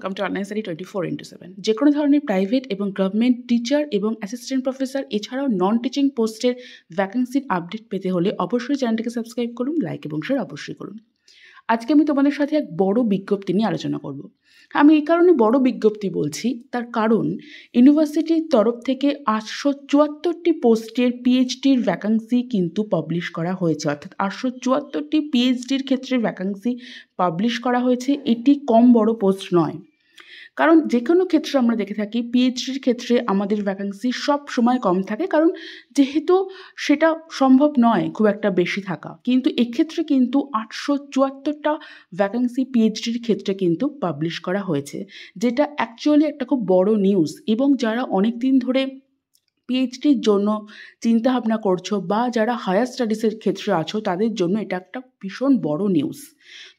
Welcome to online study 24/7। যে কোনো ধরনের প্রাইভেট এবং গভর্নমেন্ট টিচার এবং অ্যাসিস্ট্যান্ট প্রফেসর এছাড়াও নন টিচিং পোস্টের ভ্যাকেন্সির আপডেট পেতে হলে অবশ্যই চ্যানেলটিকে সাবস্ক্রাইব করুন, লাইক এবং শেয়ার অবশ্যই করুন। আজকে আমি তোমাদের সাথে এক বড় বিজ্ঞপ্তি নিয়ে আলোচনা করব। আমি এই কারণে বড় বিজ্ঞপ্তি বলছি, তার কারণ ইউনিভার্সিটির তরফ থেকে 874টি পোস্টের পিএইচডির ভ্যাকেন্সি কিন্তু পাবলিশ করা হয়েছে। অর্থাৎ 874টি পিএইচডির ক্ষেত্রে ভ্যাকেন্সি পাবলিশ করা হয়েছে। এটি কম বড় পোস্ট নয়, কারণ যে কোনো ক্ষেত্রে আমরা দেখে থাকি পিএইচডির ক্ষেত্রে আমাদের ভ্যাকেন্সি সব সময় কম থাকে, কারণ যেহেতু সেটা সম্ভব নয় খুব একটা বেশি থাকা। কিন্তু এক্ষেত্রে কিন্তু 874টা ভ্যাকেন্সি পিএইচডির ক্ষেত্রে কিন্তু পাবলিশ করা হয়েছে, যেটা অ্যাকচুয়ালি একটা খুব বড় নিউজ। এবং যারা অনেক দিন ধরে পিএইচডির জন্য চিন্তাভাবনা করছো বা যারা হায়ার স্টাডিজের ক্ষেত্রে আছো তাদের জন্য এটা একটা ভীষণ বড় নিউজ।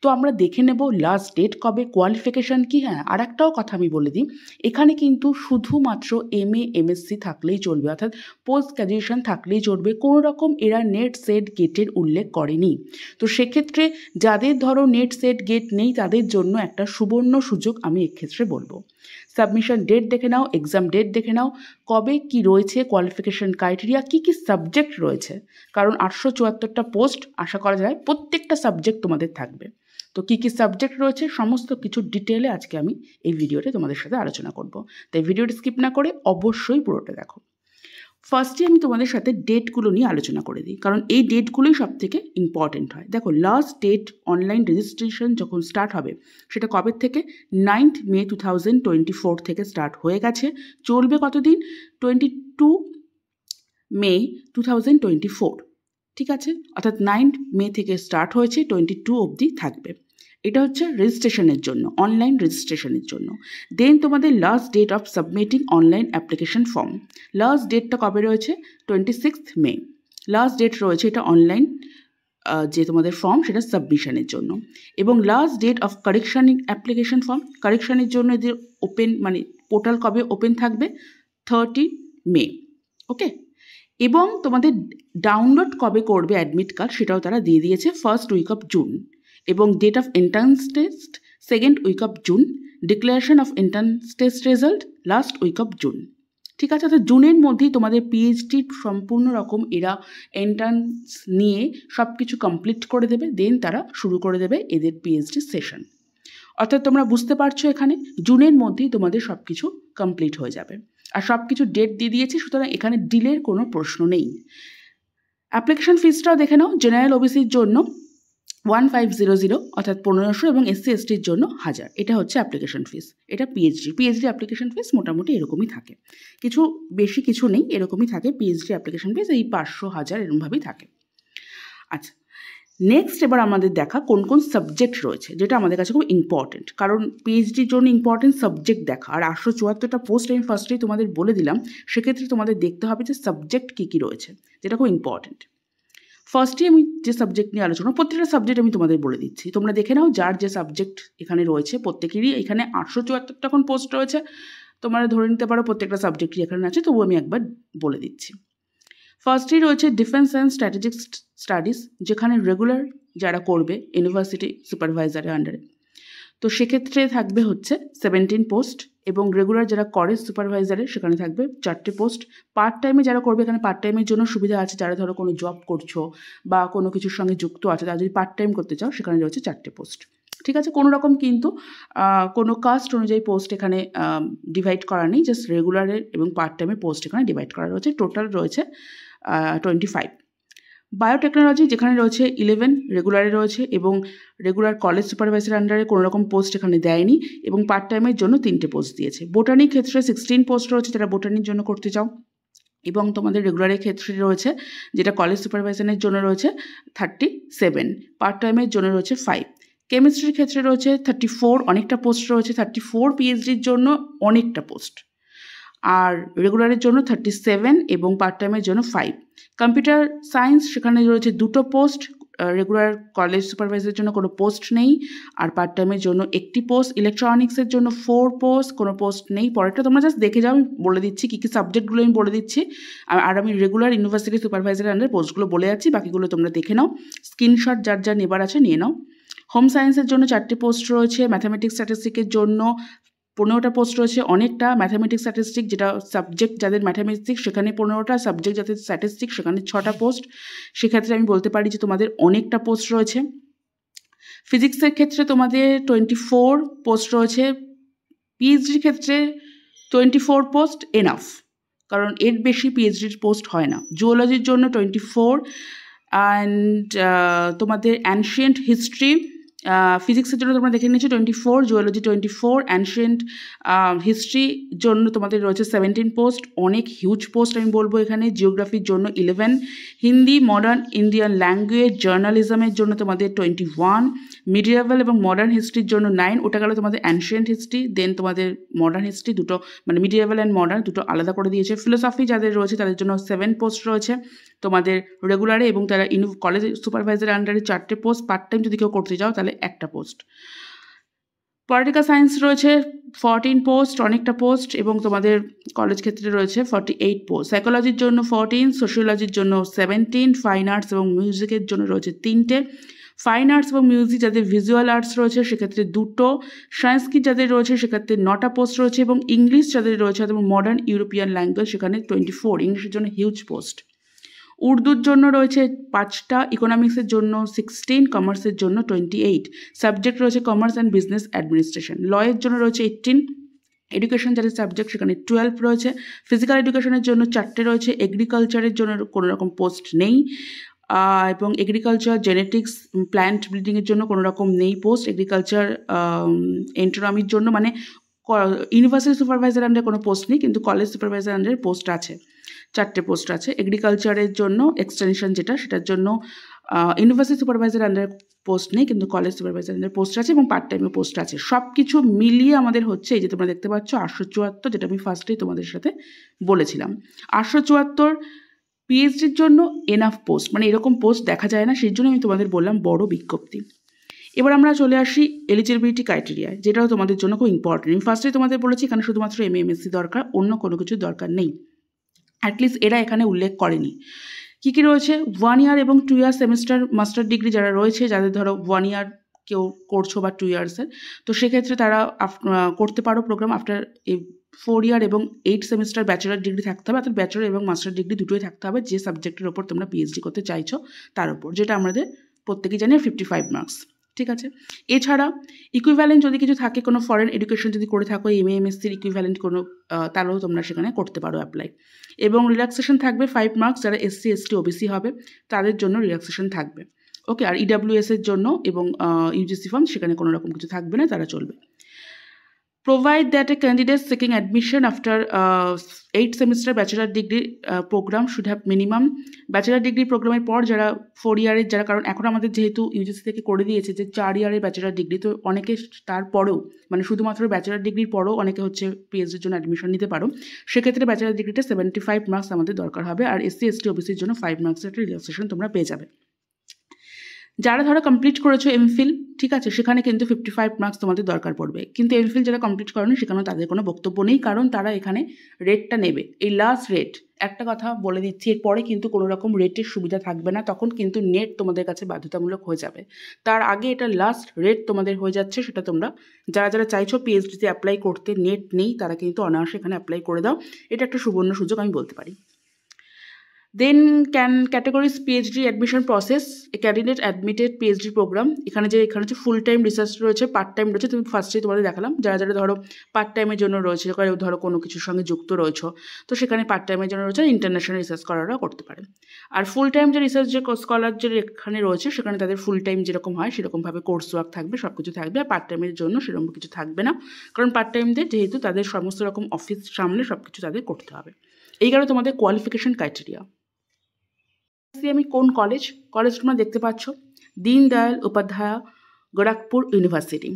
তো আমরা দেখে নেব লাস্ট ডেট কবে, কোয়ালিফিকেশান কি। হ্যাঁ, আর একটাও কথা আমি বলে দিই, এখানে কিন্তু শুধুমাত্র এমএ এমএসসি থাকলেই চলবে, অর্থাৎ পোস্ট গ্র্যাজুয়েশন থাকলেই চলবে। কোনো রকম এরা নেট সেট গেটের উল্লেখ করেনি। তো সেক্ষেত্রে যাদের ধরো নেট সেট গেট নেই তাদের জন্য একটা সুবর্ণ সুযোগ আমি এক্ষেত্রে বলবো। সাবমিশন ডেট দেখে নাও, এক্সাম ডেট দেখে নাও, কবে কি রয়েছে, কোয়ালিফিকেশান ক্রাইটেরিয়া, কী কী সাবজেক্ট রয়েছে। কারণ 874টা পোস্ট, আশা করা যায় প্রত্যেকটা সাবজেক্ট তোমাদের থাকবে। তো কী কী সাবজেক্ট রয়েছে সমস্ত কিছু ডিটেলে আজকে আমি এই ভিডিওতে তোমাদের সাথে আলোচনা করব। তাই ভিডিওটি স্কিপ না করে অবশ্যই পুরোটা দেখো। ফার্স্টে আমি তোমাদের সাথে ডেটগুলো নিয়ে আলোচনা করে দিই, কারণ এই ডেটগুলোই সব থেকে ইম্পর্টেন্ট হয়। দেখো, লাস্ট ডেট অনলাইন রেজিস্ট্রেশন যখন স্টার্ট হবে সেটা কবে থেকে, 9th May 2024 থেকে স্টার্ট হয়ে গেছে। চলবে কতদিন, 22 May 2024। ঠিক আছে, অর্থাৎ 9th May থেকে স্টার্ট হয়েছে, 22 অবধি থাকবে। এটা হচ্ছে রেজিস্ট্রেশনের জন্য, অনলাইন রেজিস্ট্রেশনের জন্য। দেন তোমাদের last date of submitting online application form, last ডেটটা কবে রয়েছে, 26th May। লাস্ট ডেট রয়েছে এটা অনলাইন যে তোমাদের ফর্ম সেটা সাবমিশনের জন্য। এবং last date of correction application form, কারেকশানের জন্য এদের ওপেন মানে পোর্টাল কবে ওপেন থাকবে, 30 May। ওকে, এবং তোমাদের ডাউনলোড কবে করবে অ্যাডমিট কার্ড সেটাও তারা দিয়ে দিয়েছে, ফার্স্ট উইক অফ জুন। এবং date of entrance test second week of June, declaration of entrance test result last week of June. ঠিক আছে, অর্থাৎ জুনের মধ্যেই তোমাদের পিএইচডি সম্পূর্ণ রকম এরা এন্ট্রান্স নিয়ে সব কিছু কমপ্লিট করে দেবে। দেন তারা শুরু করে দেবে এদের পিএইচডি সেশন। অর্থাৎ তোমরা বুঝতে পারছো এখানে জুনের মধ্যেই তোমাদের সব কিছু কমপ্লিট হয়ে যাবে। আর সব কিছু ডেট দিয়ে দিয়েছি, সুতরাং এখানে ডিলের কোনো প্রশ্ন নেই। অ্যাপ্লিকেশন ফিসটাও দেখে নাও, জেনারেল ওবিসির জন্য 1500 অর্থাৎ 1500 এবং এসসি এসটির জন্য 1000। এটা হচ্ছে অ্যাপ্লিকেশন ফিস। এটা পিএইচডি অ্যাপ্লিকেশন ফিস মোটামুটি এরকমই থাকে, কিছু বেশি কিছু নেই, এরকমই থাকে পিএইচডি অ্যাপ্লিকেশন ফিস, এই 500 1000 এরকমভাবেই থাকে। আচ্ছা, নেক্সট এবার আমাদের দেখা কোন কোন সাবজেক্ট রয়েছে, যেটা আমাদের কাছে খুব ইম্পর্টেন্ট, কারণ পিএইচডির জন্য ইম্পর্টেন্ট সাবজেক্ট দেখা। আর 874টা পোস্ট আমি ফার্স্টেই তোমাদের বলে দিলাম, সেক্ষেত্রে তোমাদের দেখতে হবে যে সাবজেক্ট কী কী রয়েছে, যেটা খুব ইম্পর্টেন্ট। ফার্স্টে আমি যে সাবজেক্ট নিয়ে আলোচনা, প্রত্যেকটা সাবজেক্ট আমি তোমাদের বলে দিচ্ছি, তোমরা দেখে নাও যার যে সাবজেক্ট এখানে রয়েছে প্রত্যেকেরই। এখানে 874টা এখন পোস্ট রয়েছে, তোমরা ধরে নিতে পারো প্রত্যেকটা সাবজেক্টই এখানে আছে, তবু আমি একবার বলে দিচ্ছি। ফার্স্টেই রয়েছে ডিফেন্স অ্যান্ড স্ট্র্যাটেজিক স্টাডিজ, যেখানে রেগুলার যারা করবে ইউনিভার্সিটি সুপারভাইজারের আন্ডারে, তো সেক্ষেত্রে থাকবে হচ্ছে 17 পোস্ট। এবং রেগুলার যারা করে সুপারভাইজারে সেখানে থাকবে 4টে পোস্ট। পার্ট টাইমে যারা করবে, এখানে পার্ট টাইমের জন্য সুবিধা আছে, যারা ধরো কোনো জব করছো বা কোনো কিছুর সঙ্গে যুক্ত আছে, তারা যদি পার্ট টাইম করতে চাও সেখানে রয়েছে 4টে পোস্ট। ঠিক আছে, কোনো রকম কিন্তু কোনো কাস্ট অনুযায়ী পোস্ট এখানে ডিভাইড করা নেই, জাস্ট রেগুলারের এবং পার্ট টাইমের পোস্ট এখানে ডিভাইড করা রয়েছে। টোটাল রয়েছে 25। বায়োটেকনোলজি যেখানে রয়েছে 11 রেগুলারে রয়েছে, এবং রেগুলার কলেজ সুপারভাইজার আন্ডারে কোনো রকম পোস্ট এখানে দেয়নি, এবং পার্ট টাইমের জন্য 3টে পোস্ট দিয়েছে। বোটানির ক্ষেত্রে 16 পোস্ট রয়েছে যারা বোটানির জন্য করতে চাও, এবং তোমাদের রেগুলারের ক্ষেত্রে রয়েছে যেটা কলেজ সুপারভাইজারের জন্য রয়েছে 37, পার্ট টাইমের জন্য রয়েছে 5। কেমিস্ট্রির ক্ষেত্রে রয়েছে 34, অনেকটা পোস্ট রয়েছে, 34 পিএইচডির জন্য অনেকটা পোস্ট। আর রেগুলারের জন্য 37 এবং পার্ট টাইমের জন্য 5। কম্পিউটার সায়েন্স সেখানে রয়েছে 2টো পোস্ট, রেগুলার কলেজ সুপারভাইজারের জন্য কোনো পোস্ট নেই, আর পার্ট টাইমের জন্য 1টি পোস্ট। ইলেকট্রনিক্সের জন্য 4 পোস্ট, কোনো পোস্ট নেই। পরেরটা তোমরা জাস্ট দেখে যাও, আমি বলে দিচ্ছি কী কী সাবজেক্টগুলো আমি বলে দিচ্ছি, আর আমি রেগুলার ইউনিভার্সিটি সুপারভাইজারের আন্ডারে পোস্টগুলো বলে যাচ্ছি, বাকিগুলো তোমরা দেখে নাও, স্ক্রিনশট যার যা নেবার আছে নিয়ে নাও। হোম সায়েন্সের জন্য 4টে পোস্ট রয়েছে, ম্যাথামেটিক্স স্ট্যাটিস্টিকের জন্য 15টা পোস্ট রয়েছে। অনেকটা ম্যাথামেটিক্স স্ট্যাটিস্টিক, যেটা সাবজেক্ট যাদের ম্যাথামেটিক্স সেখানে 15টা, সাবজেক্ট যাদের স্ট্যাটিস্টিক সেখানে 6টা পোস্ট। সেক্ষেত্রে আমি বলতে পারি যে তোমাদের অনেকটা পোস্ট রয়েছে। ফিজিক্সের ক্ষেত্রে তোমাদের 24 পোস্ট রয়েছে। পিএইচডির ক্ষেত্রে 24 পোস্ট এনাফ, কারণ এর বেশি পিএইচডির পোস্ট হয় না। জুওলজির জন্য 24 অ্যান্ড তোমাদের অ্যানশিয়েন্ট হিস্ট্রি, ফিজিক্সের জন্য তোমরা দেখে নিয়েছো 24, জুওলজি 24, অ্যানশিয়েন্ট হিস্ট্রির জন্য তোমাদের রয়েছে 17 পোস্ট, অনেক হিউজ পোস্ট আমি বলবো এখানে। জিওগ্রাফির জন্য 11, হিন্দি, মডার্ন ইন্ডিয়ান ল্যাঙ্গুয়েজ, জার্নালিজমের জন্য তোমাদের 21, মিডিয়াভেল এবং মডার্ন হিস্ট্রির জন্য 9, ওটা গেল তোমাদের অ্যানশিয়েন্ট হিস্ট্রি। দেন তোমাদের মডার্ন হিস্ট্রি দুটো, মানে মিডিয়াভেল অ্যান্ড মডার্ন দুটো আলাদা করে দিয়েছে। ফিলোসফি যাদের রয়েছে তাদের জন্য 7 পোস্ট রয়েছে তোমাদের রেগুলারে, এবং তারা কলেজ সুপারভাইজার আন্ডারে 4টে পোস্ট, পার্ট টাইম যদি কেউ করতে যাও তাহলে একটা পোস্ট। পলিটিক্যাল সায়েন্স রয়েছে 14 পোস্ট, অনেকটা পোস্ট, এবং তোমাদের কলেজ ক্ষেত্রে রয়েছে 48 পোস্ট। সাইকোলজির জন্য 14, সোশিওলজির জন্য 17, ফাইন আর্টস এবং মিউজিকের জন্য রয়েছে 3টে। ফাইন আর্টস এবং মিউজিক যাদের ভিজুয়াল আর্টস রয়েছে সেক্ষেত্রে 2টো, সংস্কৃত যাদের রয়েছে সেক্ষেত্রে 9টা পোস্ট রয়েছে, এবং ইংলিশ যাদের রয়েছে এবং মডার্ন ইউরোপিয়ান ল্যাঙ্গুয়েজ সেখানে 24, ইংলিশের জন্য হিউজ পোস্ট। উর্দুর জন্য রয়েছে 5টা, ইকোনমিক্সের জন্য 16, কমার্সের জন্য 28, সাবজেক্ট রয়েছে কমার্স অ্যান্ড বিজনেস অ্যাডমিনিস্ট্রেশন। লয়ের জন্য রয়েছে 18, এডুকেশন যাদের সাবজেক্ট সেখানে 12 রয়েছে। ফিজিক্যাল এডুকেশনের জন্য 4টে রয়েছে। এগ্রিকালচারের জন্য কোনো রকম পোস্ট নেই, এবং এগ্রিকালচার, জেনেটিক্স, প্ল্যান্ট ব্রিডিংয়ের জন্য কোনো রকম নেই পোস্ট। এগ্রিকালচার, এন্ট্রোনমির জন্য, মানে ইউনিভার্সিটি সুপারভাইজার আন্ডারে কোনো পোস্ট নেই, কিন্তু কলেজ সুপারভাইজার আন্ডারে পোস্ট আছে, 4টে পোস্ট আছে। এগ্রিকালচারের জন্য এক্সটেনশন যেটা, সেটার জন্য ইউনিভার্সিটি সুপারভাইজার আন্ডারে পোস্ট নেই, কিন্তু কলেজ সুপারভাইজার আন্ডারে পোস্ট আছে, এবং পার্ট টাইমে পোস্ট আছে। সব কিছু মিলিয়ে আমাদের হচ্ছে এই যে তোমরা দেখতে পাচ্ছ 874, যেটা আমি ফার্স্টেই তোমাদের সাথে বলেছিলাম। 874 পিএইচডির জন্য এনাফ পোস্ট, মানে এরকম পোস্ট দেখা যায় না, সেই জন্য আমি তোমাদের বললাম বড় বিজ্ঞপ্তি। এবার আমরা চলে আসি এলিজিবিলিটি ক্রাইটেরিয়ায়, যেটাও তোমাদের জন্য খুব ইম্পর্টেন্ট। আমি ফার্স্টেই তোমাদের বলেছি এখানে শুধুমাত্র এমএসসি দরকার, অন্য কোনো কিছু দরকার নেই। অ্যাটলিস্ট এরা এখানে উল্লেখ করেনি। কী কী রয়েছে? 1 ইয়ার এবং 2 ইয়ার সেমিস্টার মাস্টার ডিগ্রি যারা রয়েছে, যাদের ধরো 1 ইয়ার কেউ করছো বা 2 ইয়ার্সের, তো সেক্ষেত্রে তারা করতে পারো প্রোগ্রাম। আফটার 4 ইয়ার এবং 8 সেমিস্টার ব্যাচেলার ডিগ্রি থাকতে হবে, অর্থাৎ ব্যাচেলার এবং মাস্টার ডিগ্রি দুটোই থাকতে হবে যে সাবজেক্টের ওপর তোমরা পিএইচডি করতে চাইছো তার উপর, যেটা আমাদের প্রত্যেকেই জানি 55 মার্কস। ঠিক আছে। এছাড়া ইকুইভ্যালেন্ট যদি কিছু থাকে, কোনো ফরেন এডুকেশন যদি করে থাকো, এমএসসির ইকুইভ্যালেন্ট কোনো, তাহলেও তোমরা সেখানে করতে পারো অ্যাপ্লাই। এবং রিল্যাক্সেশন থাকবে 5 মার্কস, যারা এসসি, এসটি, ওবিসি হবে তাদের জন্য রিল্যাক্সেশন থাকবে। ওকে। আর ইডাব্লিউএসের জন্য এবং ইউজিসি ফর্ম সেখানে কোনো রকম কিছু থাকবে না, তারা চলবে। Provide that a candidate seeking admission after 8 semester bachelor degree program should have minimum bachelor degree প্রোগ্রামের পর যারা 4 ইয়ারের, যারা, কারণ এখন আমাদের যেহেতু ইউজিসি থেকে করে দিয়েছে যে 4 ইয়ারের ব্যাচেলার ডিগ্রি, তো অনেকে তারপরেও, মানে শুধুমাত্র ব্যাচেলার ডিগ্রির পরেও অনেকে হচ্ছে পিএইচডির জন্য অ্যাডমিশন নিতে পারো। সেক্ষেত্রে ব্যাচেলার ডিগ্রিটা 75 মার্কস আমাদের দরকার হবে, আর এসসি, এসটি, ওবিসির জন্য 5 মার্কসের একটা রিল্যাক্সেশন তোমরা পেয়ে যাবে। যারা ধরো কমপ্লিট করেছো এমফিল, ঠিক আছে, সেখানে কিন্তু 55 মার্কস তোমাদের দরকার পড়বে, কিন্তু এমফিল যারা কমপ্লিট করেনি সেখানেও তাদের কোনো বক্তব্য নেই, কারণ তারা এখানে রেটটা নেবে, এই লাস্ট রেট। একটা কথা বলে দিচ্ছি, এরপরে কিন্তু কোনো রকম রেটের সুবিধা থাকবে না, তখন কিন্তু নেট তোমাদের কাছে বাধ্যতামূলক হয়ে যাবে। তার আগে এটা লাস্ট রেট তোমাদের হয়ে যাচ্ছে, সেটা তোমরা যারা যারা চাইছো পিএইচডিতে অ্যাপ্লাই করতে, নেট নেই, তারা কিন্তু অনায়াসে এখানে অ্যাপ্লাই করে দাও। এটা একটা সুবর্ণ সুযোগ আমি বলতে পারি। Then categories PhD admission process, a candidate admitted PhD program, এখানে হচ্ছে ফুল টাইম রিসার্চ রয়েছে, পার্ট টাইম রয়েছে। তুমি ফার্স্টেই তোমাদের দেখালাম যারা যারা ধরো পার্ট টাইমের জন্য রয়েছে, ধরো কোনো কিছুর সঙ্গে যুক্ত রয়েছে, তো সেখানে পার্ট টাইমের জন্য রয়েছে, ইন্টারন্যাশনাল রিসার্চ স্কলাররা করতে পারে। আর ফুল টাইম যে রিসার্চ যে স্কলার যে এখানে রয়েছে, সেখানে তাদের ফুল টাইম যেরকম হয় সেরকমভাবে কোর্স ওয়ার্ক থাকবে, সব কিছু থাকবে। আর পার্ট টাইমের জন্য সেরকম কিছু থাকবে না, কারণ পার্ট টাইমদের যেহেতু তাদের সমস্ত রকম অফিস সামনে সব কিছু তাদের করতে হবে। এই কারণে তোমাদের কোয়ালিফিকেশন ক্রাইটেরিয়া। আমি কোন কলেজ তোমরা দেখতে পাচ্ছ, দীনদয়াল উপাধ্যায় গোরখপুর ইউনিভার্সিটি।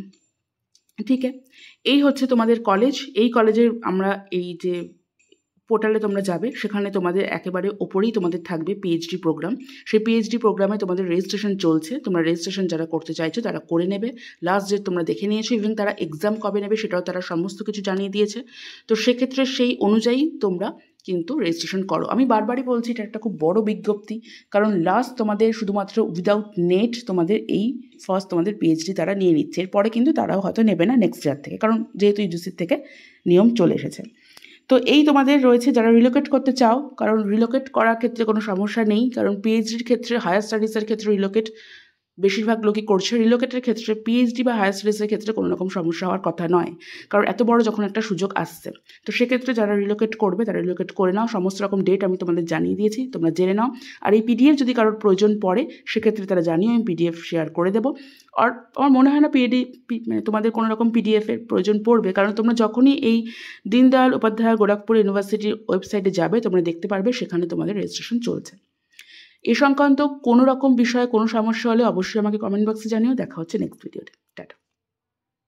ঠিক আছে, এই হচ্ছে তোমাদের কলেজ। এই কলেজে আমরা এই যে পোর্টালে তোমরা যাবে, সেখানে তোমাদের একেবারে ওপরেই তোমাদের থাকবে পিএইচডি প্রোগ্রাম। সেই পিএইচডি প্রোগ্রামে তোমাদের রেজিস্ট্রেশন চলছে, তোমরা রেজিস্ট্রেশন যারা করতে চাইছো তারা করে নেবে। লাস্ট ডেট তোমরা দেখে নিয়েছো, ইভেন তারা এক্সাম কবে নেবে সেটাও তারা সমস্ত কিছু জানিয়ে দিয়েছে। তো সেক্ষেত্রে সেই অনুযায়ী তোমরা কিন্তু রেজিস্ট্রেশন করো। আমি বারবারই বলছি এটা একটা খুব বড় বিজ্ঞপ্তি, কারণ লাস্ট তোমাদের শুধুমাত্র উইদাউট নেট তোমাদের এই ফার্স্ট তোমাদের পিএইচডি তারা নিয়ে নিচ্ছে, এরপরে কিন্তু তারাও হয়তো নেবে না নেক্সট ইয়ার থেকে, কারণ যেহেতু ইউজিসির থেকে নিয়ম চলে এসেছে। তো এই তোমাদের রয়েছে যারা রিলোকেট করতে চাও, কারণ রিলোকেট করার ক্ষেত্রে কোনো সমস্যা নেই, কারণ পিএইচডির ক্ষেত্রে হায়ার স্টাডিজের ক্ষেত্রে রিলোকেট বেশিরভাগ লোকই করছে। রিলোকেটের ক্ষেত্রে পিএইচডি বা হায়ার স্টাডিজের ক্ষেত্রে কোনো রকম সমস্যা হওয়ার কথা নয়, কারণ এত বড় যখন একটা সুযোগ আসছে, তো সেক্ষেত্রে যারা রিলোকেট করবে তারা রিলোকেট করে নাও। সমস্ত রকম ডেট আমি তোমাদের জানিয়ে দিয়েছি, তোমরা জেনে নাও। আর এই পিডিএফ যদি কারোর প্রয়োজন পড়ে সেক্ষেত্রে তারা জানিও, আমি পিডিএফ শেয়ার করে দেবো। আর আমার মনে হয় না মানে তোমাদের কোনো রকম পিডিএফের প্রয়োজন পড়বে, কারণ তোমরা যখনই এই দীনদয়াল উপাধ্যায় গোরখপুর ইউনিভার্সিটির ওয়েবসাইটে যাবে তোমরা দেখতে পারবে সেখানে তোমাদের রেজিস্ট্রেশন চলছে। এ সংক্রান্ত কোনো রকম বিষয়ে কোনো সমস্যা হলে অবশ্যই আমাকে কমেন্ট বক্সে জানিও। দেখা হচ্ছে নেক্সট ভিডিওতে। টাটা।